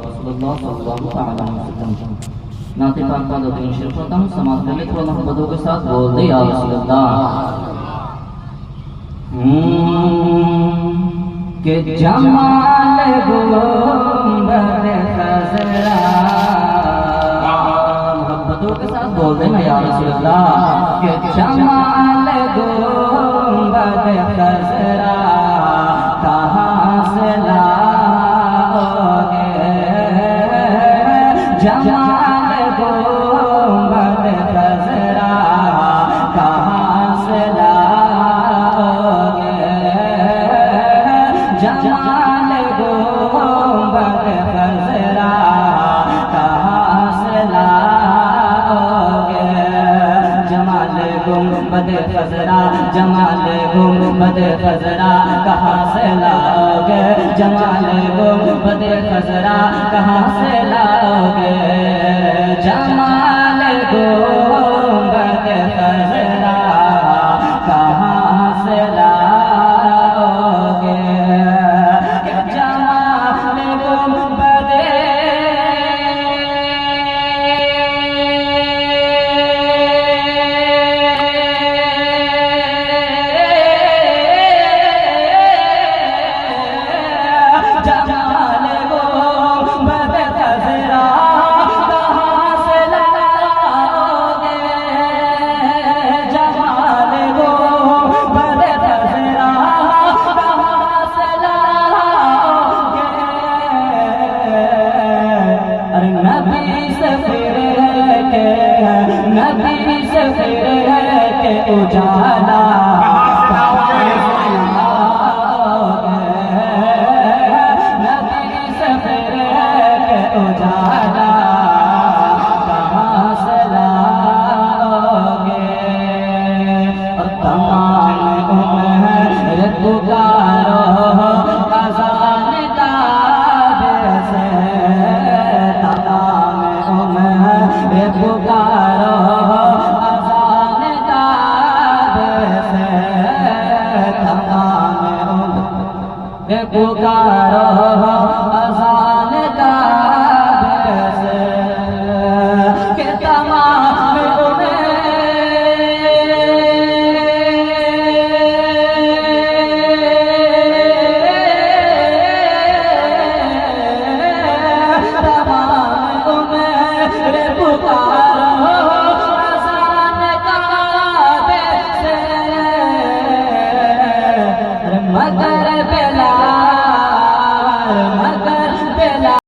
रसूलुल्लाह सल्लल्लाहु अलैहि वसल्लम। नाते पाक का दो तीन शेर पढ़ता हूँ, समाज करने थोड़ा मोहब्बतों के साथ बोलते या रसूलुल्लाह। के जमाल गुंबद खज़रा, मोहब्बतों के साथ बोल देना या रसूलुल्लाह। के जमाल गुंबद खज़रा कहाँ से लाओगे, जमाल गुंबद खज़रा कहाँ से लाओगे, जमाल गुंबद खज़रा कहाँ से लाओगे, जमाल गुंबद खज़रा, जमाल गुंबद खज़रा कहाँ से लाओगे, जमाल गुंबद खज़रा कहाँ से लाओगे, जमाल गुंबद खज़रा कहाँ से लाओगे, जमाल गुंबद नबी से फिर है के उजाला